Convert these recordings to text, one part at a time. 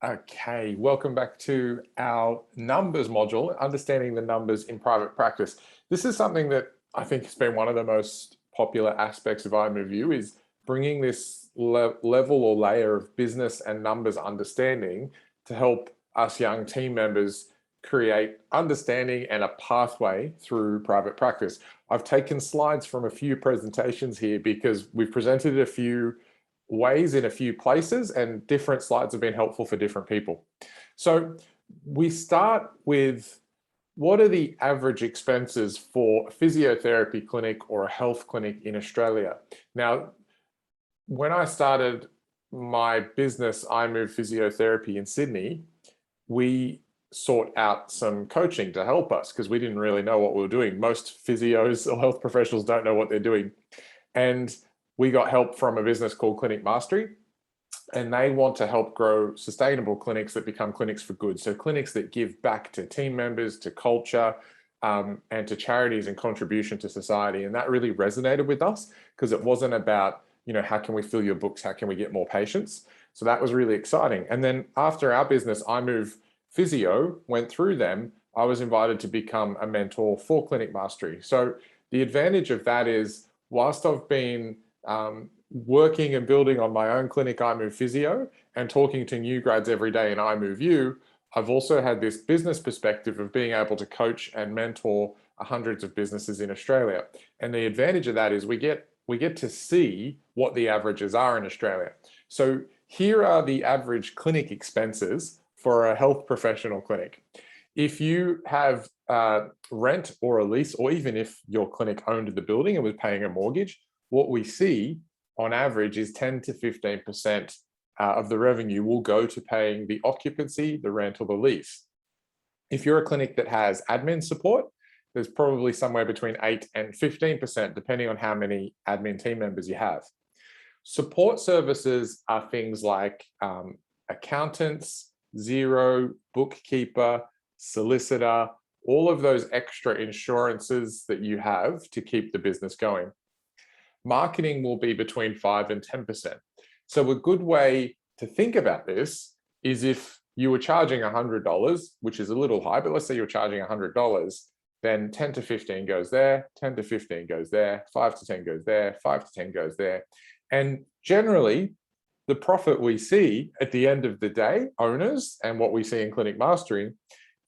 Okay, welcome back to our numbers module, understanding the numbers in private practice. This is something that I think has been one of the most popular aspects of iMoveU is bringing this level or layer of business and numbers understanding to help us young team members create understanding and a pathway through private practice. I've taken slides from a few presentations here because we've presented a few ways in a few places and different slides have been helpful for different people. So we start with what are the average expenses for a physiotherapy clinic or a health clinic in Australia? Now, when I started my business, iMove Physiotherapy in Sydney, we sought out some coaching to help us because we didn't really know what we were doing. Most physios or health professionals don't know what they're doing. And we got help from a business called Clinic Mastery, and they want to help grow sustainable clinics that become clinics for good. So clinics that give back to team members, to culture, and to charities and contribution to society. And that really resonated with us because it wasn't about, how can we fill your books? How can we get more patients? So that was really exciting. And then after our business, iMove Physio went through them. I was invited to become a mentor for Clinic Mastery. So the advantage of that is, whilst I've been working and building on my own clinic, iMove Physio, and talking to new grads every day in iMoveU, I've also had this business perspective of being able to coach and mentor hundreds of businesses in Australia. And the advantage of that is we get to see what the averages are in Australia. So here are the average clinic expenses for a health professional clinic. If you have rent or a lease, or even if your clinic owned the building and was paying a mortgage, what we see on average is 10 to 15% of the revenue will go to paying the occupancy, the rent, or the lease. If you're a clinic that has admin support, there's probably somewhere between 8 and 15%, depending on how many admin team members you have. Support services are things like accountants, Xero, bookkeeper, solicitor, all of those extra insurances that you have to keep the business going. Marketing will be between 5 and 10%. So a good way to think about this is if you were charging $100, which is a little high, but let's say you're charging $100, then 10 to 15 goes there, 10 to 15 goes there, 5 to 10 goes there, 5 to 10 goes there. And generally, the profit we see at the end of the day, owners, and what we see in Clinic Mastery,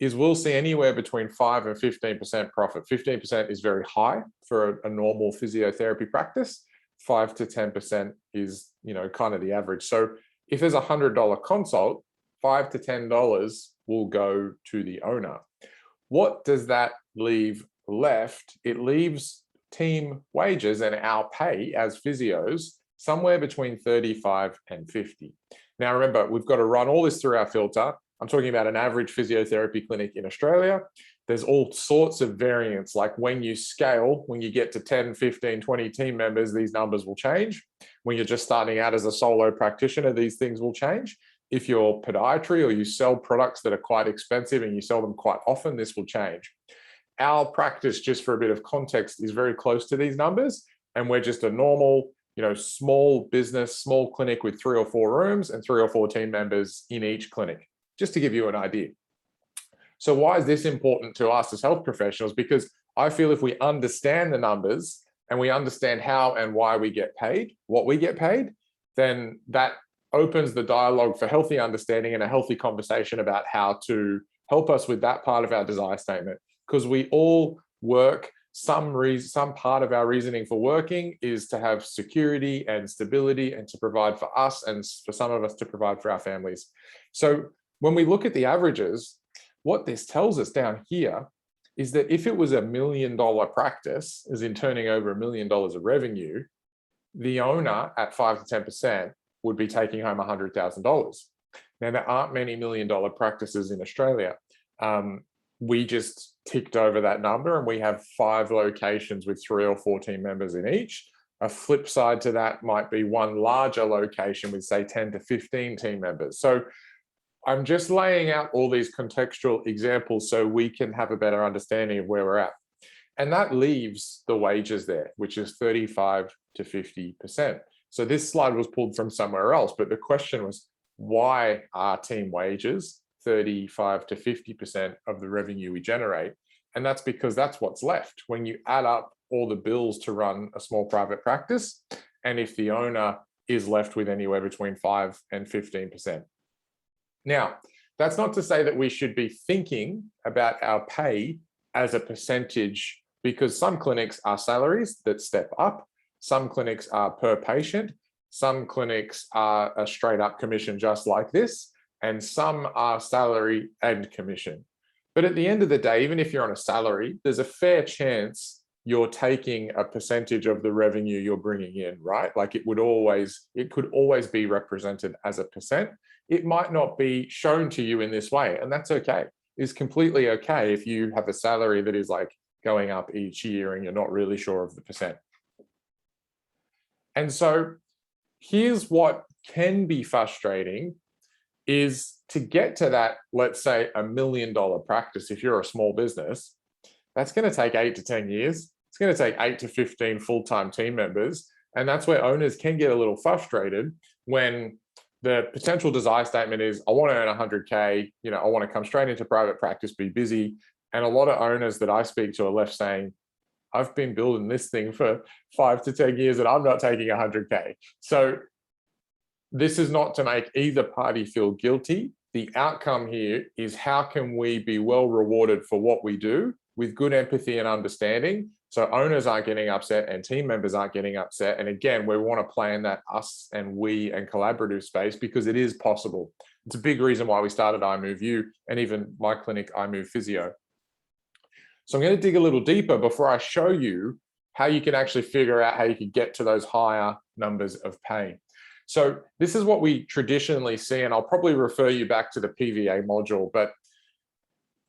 is we'll see anywhere between 5 and 15% profit. 15% is very high for a normal physiotherapy practice. 5 to 10% is, kind of the average. So if there's a $100 consult, $5 to $10 will go to the owner. What does that leave left? It leaves team wages and our pay as physios somewhere between 35 and 50. Now, remember, we've got to run all this through our filter. I'm talking about an average physiotherapy clinic in Australia. There's all sorts of variants, like when you scale, when you get to 10, 15, 20 team members, these numbers will change. When you're just starting out as a solo practitioner, these things will change. If you're podiatry or you sell products that are quite expensive and you sell them quite often, this will change. Our practice, just for a bit of context, is very close to these numbers. And we're just a normal, small business, small clinic with 3 or 4 rooms and 3 or 4 team members in each clinic, just to give you an idea. So why is this important to us as health professionals? Because I feel if we understand the numbers and we understand how and why we get paid, what we get paid, then that opens the dialogue for healthy understanding and a healthy conversation about how to help us with that part of our desire statement. Because we all work, some part of our reasoning for working is to have security and stability and to provide for us and for some of us to provide for our families. So when we look at the averages, what this tells us down here is that if it was $1 million practice, as in turning over $1 million of revenue, the owner at 5 to 10% would be taking home $100,000. Now, there aren't many $1 million practices in Australia. We just ticked over that number and we have 5 locations with 3 or 4 team members in each. A flip side to that might be one larger location with, say, 10 to 15 team members. So I'm just laying out all these contextual examples so we can have a better understanding of where we're at. And that leaves the wages there, which is 35 to 50%. So this slide was pulled from somewhere else, but the question was, why are team wages 35 to 50% of the revenue we generate? And that's because that's what's left when you add up all the bills to run a small private practice. And if the owner is left with anywhere between 5 and 15%. Now, that's not to say that we should be thinking about our pay as a percentage, because some clinics are salaries that step up, some clinics are per patient, some clinics are a straight up commission just like this, and some are salary and commission. But at the end of the day, even if you're on a salary, there's a fair chance you're taking a percentage of the revenue you're bringing in, right? Like it could always be represented as a percent. It might not be shown to you in this way, and that's okay. It's completely okay if you have a salary that is like going up each year and you're not really sure of the percent. And so here's what can be frustrating is to get to that, let's say $1 million practice, if you're a small business, that's going to take 8 to 10 years. It's going to take 8 to 15 full-time team members. And that's where owners can get a little frustrated when the potential desire statement is, I want to earn 100K, I want to come straight into private practice, be busy. And a lot of owners that I speak to are left saying, I've been building this thing for 5 to 10 years and I'm not taking 100K. So this is not to make either party feel guilty. The outcome here is how can we be well rewarded for what we do with good empathy and understanding, so owners aren't getting upset and team members aren't getting upset. And again, we want to play in that us and we and collaborative space because it is possible. It's a big reason why we started iMoveU and even my clinic, iMove Physio. So I'm going to dig a little deeper before I show you how you can actually figure out how you can get to those higher numbers of pay. So this is what we traditionally see, and I'll probably refer you back to the PVA module, but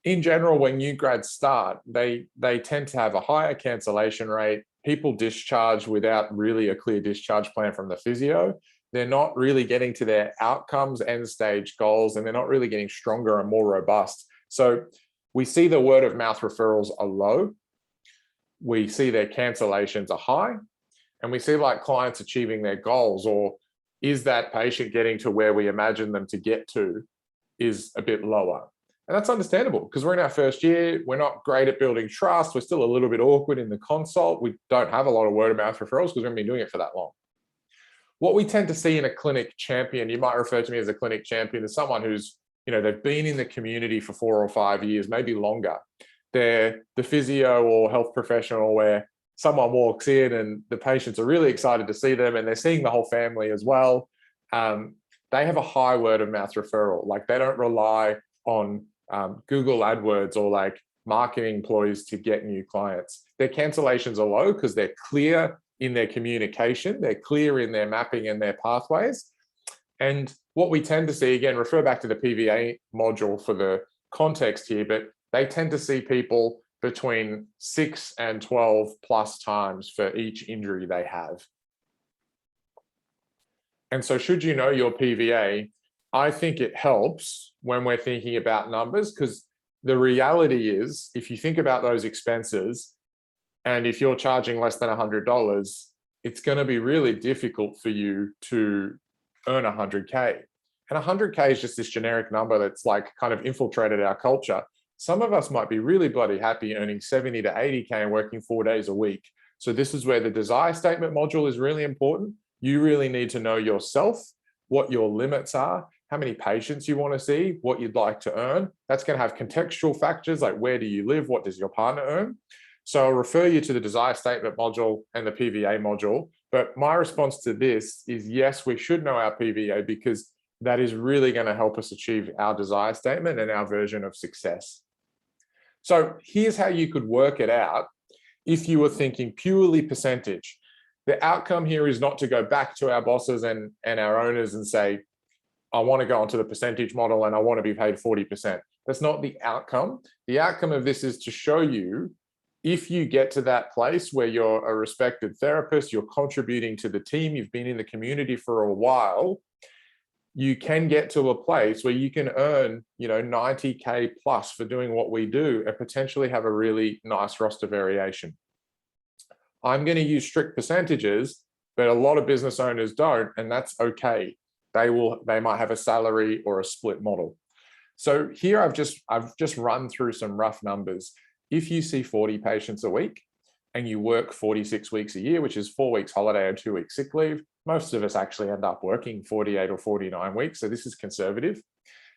in general, when new grads start, they tend to have a higher cancellation rate. People discharge without really a clear discharge plan from the physio. They're not really getting to their outcomes, end stage goals, and they're not really getting stronger and more robust. So we see the word of mouth referrals are low. We see their cancellations are high, and we see like clients achieving their goals, or is that patient getting to where we imagine them to get to is a bit lower. And that's understandable because we're in our first year. We're not great at building trust. We're still a little bit awkward in the consult. We don't have a lot of word of mouth referrals because we haven't been doing it for that long. What we tend to see in a clinic champion, you might refer to me as a clinic champion, is someone who's, they've been in the community for 4 or 5 years, maybe longer. They're the physio or health professional where someone walks in and the patients are really excited to see them and they're seeing the whole family as well. They have a high word of mouth referral. Like they don't rely on Google AdWords or like marketing ploys to get new clients. Their cancellations are low because they're clear in their communication, they're clear in their mapping and their pathways. And what we tend to see, again, refer back to the PVA module for the context here, but they tend to see people between 6 and 12 plus times for each injury they have. And so should you know your PVA, I think it helps when we're thinking about numbers, because the reality is, if you think about those expenses, and if you're charging less than $100, it's going to be really difficult for you to earn 100K. And 100K is just this generic number that's like kind of infiltrated our culture. Some of us might be really bloody happy earning 70 to 80K and working 4 days a week. So this is where the desire statement module is really important. You really need to know yourself, what your limits are, how many patients you want to see, what you'd like to earn. That's going to have contextual factors like where do you live, what does your partner earn? So I'll refer you to the desire statement module and the PVA module. But my response to this is yes, we should know our PVA because that is really going to help us achieve our desire statement and our version of success. So here's how you could work it out if you were thinking purely percentage. The outcome here is not to go back to our bosses and our owners and say, I want to go onto the percentage model and I want to be paid 40%. That's not the outcome. The outcome of this is to show you, if you get to that place where you're a respected therapist, you're contributing to the team, you've been in the community for a while, you can get to a place where you can earn, 90K plus for doing what we do and potentially have a really nice roster variation. I'm going to use strict percentages, but a lot of business owners don't, and that's okay. They might have a salary or a split model. So here I've just run through some rough numbers. If you see 40 patients a week and you work 46 weeks a year, which is 4 weeks holiday and 2 weeks sick leave, most of us actually end up working 48 or 49 weeks. So this is conservative.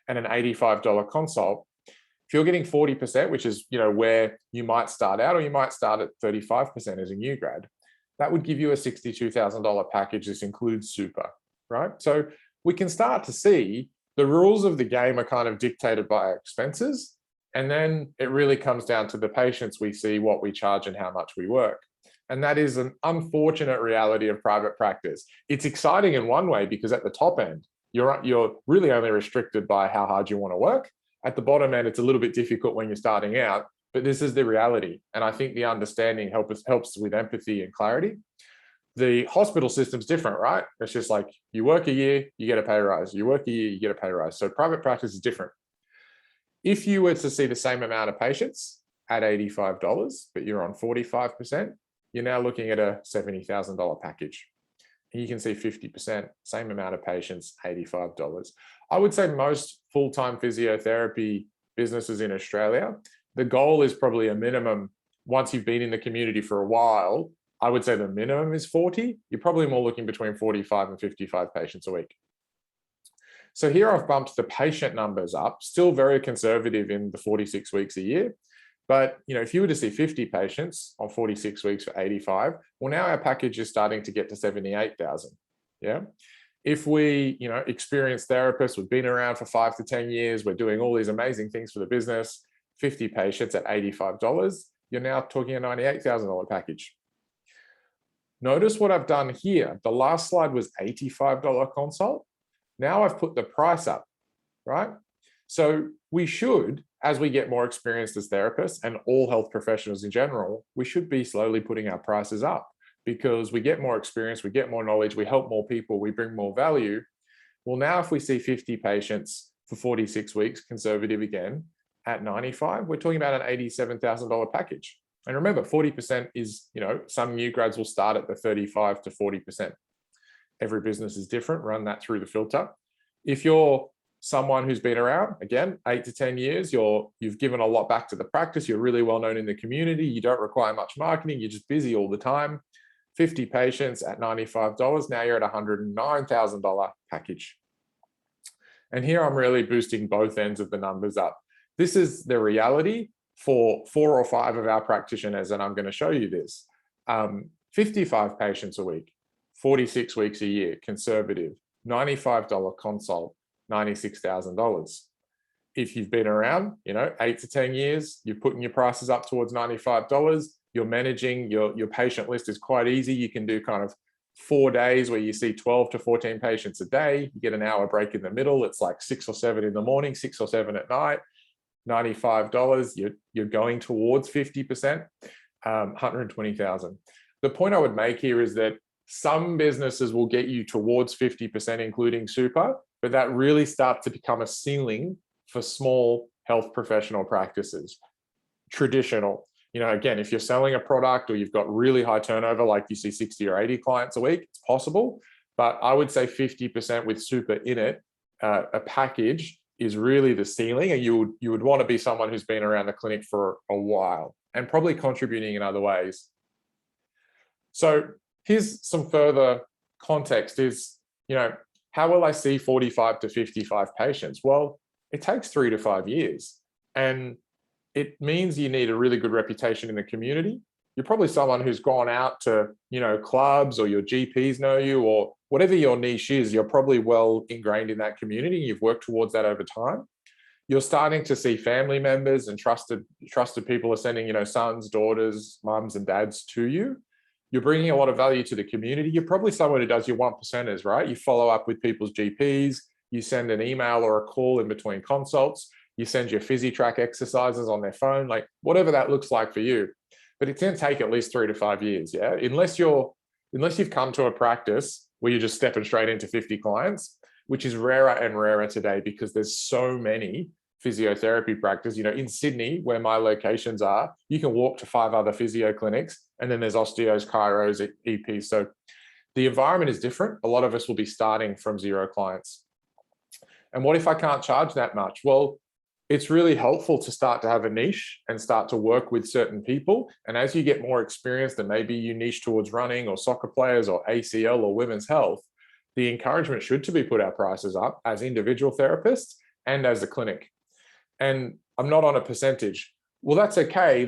And an $85 consult, if you're getting 40%, which is, where you might start out, or you might start at 35% as a new grad, that would give you a $62,000 package. This includes super, right? So we can start to see the rules of the game are kind of dictated by our expenses. And then it really comes down to the patients we see, what we charge, and how much we work. And that is an unfortunate reality of private practice. It's exciting in one way because at the top end, you're really only restricted by how hard you want to work. At the bottom end, it's a little bit difficult when you're starting out, but this is the reality. And I think the understanding helps with empathy and clarity. The hospital system's different, right? It's just like you work a year, you get a pay rise. You work a year, you get a pay rise. So private practice is different. If you were to see the same amount of patients at $85, but you're on 45%, you're now looking at a $70,000 package. And you can see 50%, same amount of patients, $85. I would say most full-time physiotherapy businesses in Australia, the goal is probably a minimum. Once you've been in the community for a while, I would say the minimum is 40. You're probably more looking between 45 and 55 patients a week. So here I've bumped the patient numbers up, still very conservative in the 46 weeks a year. But if you were to see 50 patients on 46 weeks for 85, well, now our package is starting to get to 78,000. Yeah. If we, experienced therapists, we've been around for 5 to 10 years, we're doing all these amazing things for the business, 50 patients at $85, you're now talking a $98,000 package. Notice what I've done here. The last slide was $85 consult. Now I've put the price up, right? So we should, as we get more experienced as therapists and all health professionals in general, we should be slowly putting our prices up because we get more experience, we get more knowledge, we help more people, we bring more value. Well, now if we see 50 patients for 46 weeks, conservative again, at 95, we're talking about an $87,000 package. And remember, 40% is, some new grads will start at the 35 to 40%. Every business is different, run that through the filter. If you're someone who's been around, again, 8 to 10 years, you've given a lot back to the practice, you're really well known in the community, you don't require much marketing, you're just busy all the time. 50 patients at $95, now you're at a $109,000 package. And here I'm really boosting both ends of the numbers up. This is the reality for 4 or 5 of our practitioners, and I'm going to show you this. 55 patients a week, 46 weeks a year, conservative, $95 consult, $96,000. If you've been around, 8 to 10 years, you're putting your prices up towards $95, you're managing your patient list is quite easy. You can do kind of 4 days where you see 12 to 14 patients a day, you get an hour break in the middle. It's like 6 or 7 in the morning, 6 or 7 at night, $95, you're going towards 50%, 120,000. The point I would make here is that some businesses will get you towards 50%, including super, but that really starts to become a ceiling for small health professional practices. Traditional, again, if you're selling a product or you've got really high turnover, like you see 60 or 80 clients a week, it's possible. But I would say 50% with super in it, a package is really the ceiling. And you would want to be someone who's been around the clinic for a while and probably contributing in other ways. So here's some further context is, how will I see 45 to 55 patients? Well, it takes 3 to 5 years. And it means you need a really good reputation in the community. You're probably someone who's gone out to, clubs, or your GPs know you, or whatever your niche is, you're probably well ingrained in that community. You've worked towards that over time. You're starting to see family members and trusted people are sending, sons, daughters, mums and dads to you. You're bringing a lot of value to the community. You're probably someone who does your 1%ers, right? You follow up with people's GPs, you send an email or a call in between consults, you send your PhysiTrack exercises on their phone, like whatever that looks like for you. But it's going to take at least 3 to 5 years, yeah? Unless you've come to a practice where you're just stepping straight into 50 clients, which is rarer and rarer today because there's so many physiotherapy practices. In Sydney, where my locations are, you can walk to 5 other physio clinics, and then there's osteos, chiros, EPs. So the environment is different. A lot of us will be starting from 0 clients. And what if I can't charge that much? Well, it's really helpful to start to have a niche and start to work with certain people. And as you get more experience, and maybe you niche towards running or soccer players or ACL or women's health, the encouragement should to be put our prices up as individual therapists and as a clinic. And I'm not on a percentage. Well, that's okay.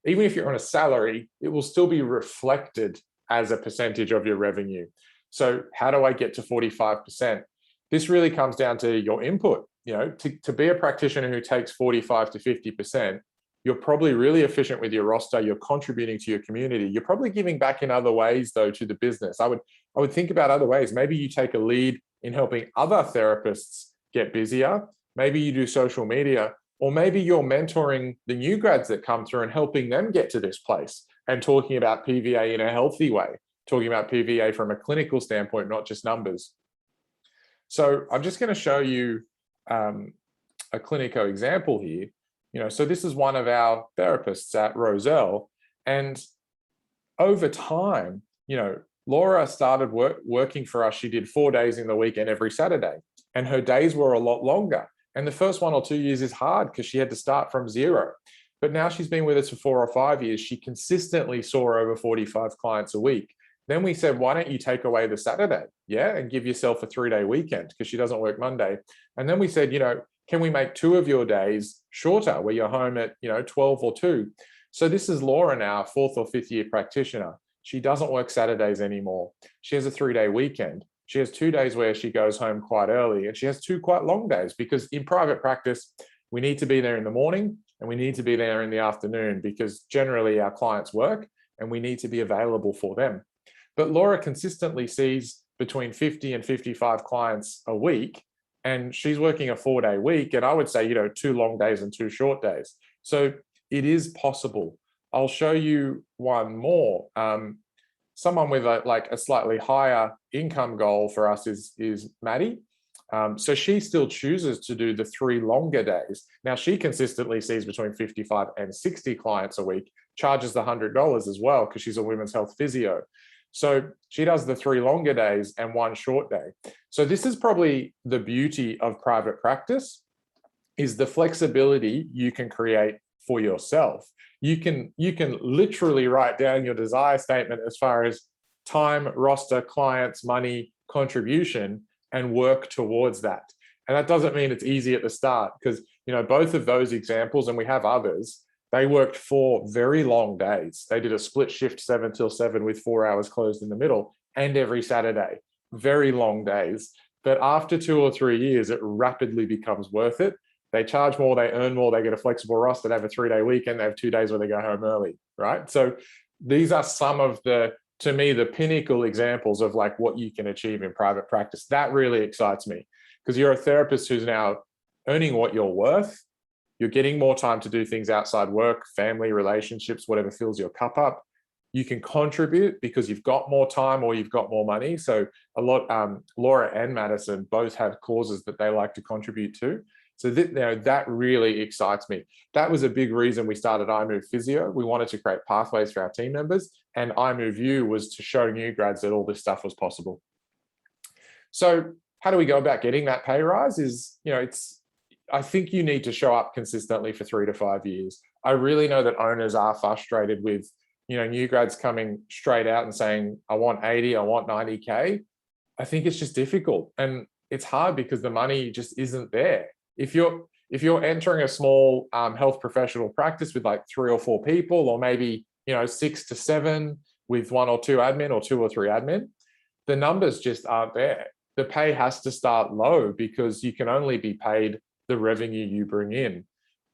Even if you're on a salary, it will still be reflected as a percentage of your revenue. So how do I get to 45%? This really comes down to your input. To be a practitioner who takes 45 to 50%, you're probably really efficient with your roster. You're contributing to your community. You're probably giving back in other ways, though, to the business. I would think about other ways. Maybe you take a lead in helping other therapists get busier. Maybe you do social media, or maybe you're mentoring the new grads that come through and helping them get to this place and talking about PVA in a healthy way, talking about PVA from a clinical standpoint, not just numbers. So I'm just going to show you a clinical example here. So this is one of our therapists at Rozelle, and over time, Laura started working for us. She did 4 days in the week and every Saturday, and her days were a lot longer. And the first 1 or 2 years is hard because she had to start from 0. But now she's been with us for 4 or 5 years. She consistently saw over 45 clients a week. Then we said, why don't you take away the Saturday, and give yourself a 3-day weekend, because she doesn't work Monday. And then we said, can we make 2 of your days shorter, where you're home at 12 or 2? So this is Laura now, 4th or 5th year practitioner. She doesn't work Saturdays anymore. She has a 3-day weekend. She has 2 days where she goes home quite early, and she has 2 quite long days, because in private practice, we need to be there in the morning and we need to be there in the afternoon, because generally our clients work and we need to be available for them. But Laura consistently sees between 50 and 55 clients a week, and she's working a 4-day week. And I would say, 2 long days and 2 short days. So it is possible. I'll show you one more. Someone with a slightly higher income goal for us is Maddie. So she still chooses to do the 3 longer days. Now, she consistently sees between 55 and 60 clients a week, charges the $100 as well, because she's a women's health physio. So she does the 3 longer days and 1 short day. So this is probably the beauty of private practice, is the flexibility you can create for yourself. You can literally write down your desire statement as far as time, roster, clients, money, contribution, and work towards that. And that doesn't mean it's easy at the start, because both of those examples, and we have others, they worked 4 very long days. They did a split shift 7 till 7 with 4 hours closed in the middle, and every Saturday. Very long days. But after 2 or 3 years, it rapidly becomes worth it. They charge more, they earn more, they get a flexible roster, they have a 3-day weekend, they have 2 days where they go home early, right? So these are some of to me, the pinnacle examples of what you can achieve in private practice. That really excites me, because you're a therapist who's now earning what you're worth. You're getting more time to do things outside work, family, relationships, whatever fills your cup up. You can contribute because you've got more time or you've got more money. So Laura and Madison both have causes that they like to contribute to. So that really excites me. That was a big reason we started iMove Physio. We wanted to create pathways for our team members, and iMove You was to show new grads that all this stuff was possible. So how do we go about getting that pay rise? I think you need to show up consistently for 3 to 5 years. I really know that owners are frustrated with, new grads coming straight out and saying, I want 80, I want 90K. I think it's just difficult. And it's hard because the money just isn't there. If you're entering a small health professional practice with 3 or 4 people, or maybe, 6 to 7 with 1 or 2 admin or 2 or 3 admin, the numbers just aren't there. The pay has to start low, because you can only be paid the revenue you bring in.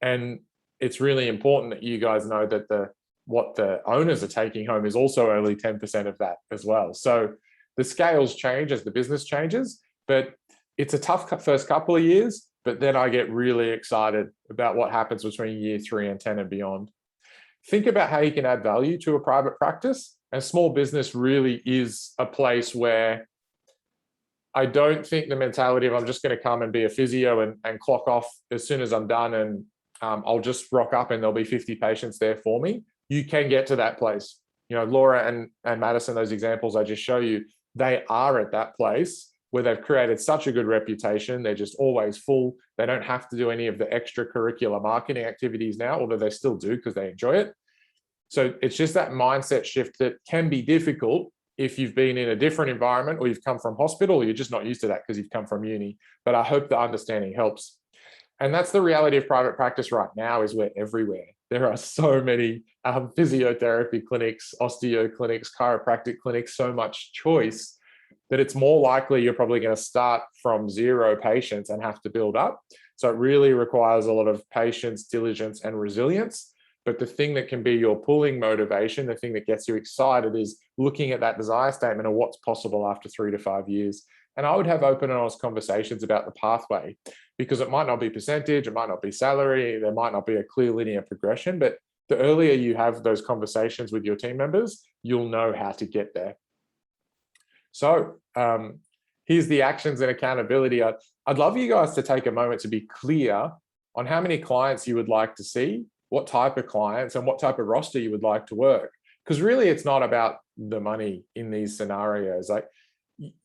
And it's really important that you guys know that what the owners are taking home is also only 10% of that as well. So the scales change as the business changes, but it's a tough first couple of years, but then I get really excited about what happens between year 3 and 10 and beyond. Think about how you can add value to a private practice. And small business really is a place where I don't think the mentality of I'm just going to come and be a physio and clock off as soon as I'm done, and I'll just rock up and there'll be 50 patients there for me. You can get to that place. Laura and Madison, those examples I just show you, they are at that place where they've created such a good reputation. They're just always full. They don't have to do any of the extracurricular marketing activities now, although they still do because they enjoy it. So it's just that mindset shift that can be difficult if you've been in a different environment, or you've come from hospital, or you're just not used to that because you've come from uni. But I hope the understanding helps. And that's the reality of private practice right now, is we're everywhere. There are so many physiotherapy clinics, osteo clinics, chiropractic clinics, so much choice that it's more likely you're probably going to start from 0 patients and have to build up. So it really requires a lot of patience, diligence, and resilience. But the thing that can be your pulling motivation, the thing that gets you excited, is looking at that desire statement of what's possible after 3 to 5 years. And I would have open and honest conversations about the pathway, because it might not be percentage, it might not be salary, there might not be a clear linear progression, but the earlier you have those conversations with your team members, you'll know how to get there. So here's the actions and accountability. I'd love you guys to take a moment to be clear on how many clients you would like to see, what type of clients, and what type of roster you would like to work. Because really, it's not about the money in these scenarios. Like,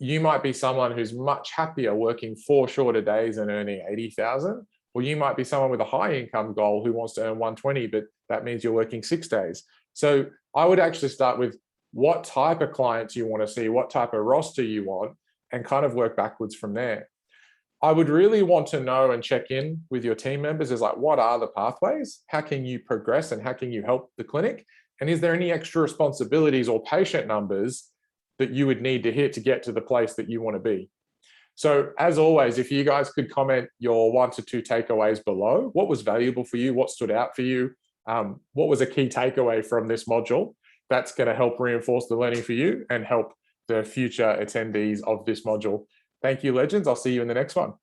you might be someone who's much happier working 4 shorter days and earning 80,000, or you might be someone with a high income goal who wants to earn 120, but that means you're working 6 days. So I would actually start with what type of clients you want to see, what type of roster you want, and kind of work backwards from there. I would really want to know and check in with your team members is like, what are the pathways? How can you progress, and how can you help the clinic? And is there any extra responsibilities or patient numbers that you would need to hit to get to the place that you want to be? So as always, if you guys could comment your 1 to 2 takeaways below, what was valuable for you, what stood out for you, what was a key takeaway from this module, that's going to help reinforce the learning for you and help the future attendees of this module. Thank you, legends. I'll see you in the next one.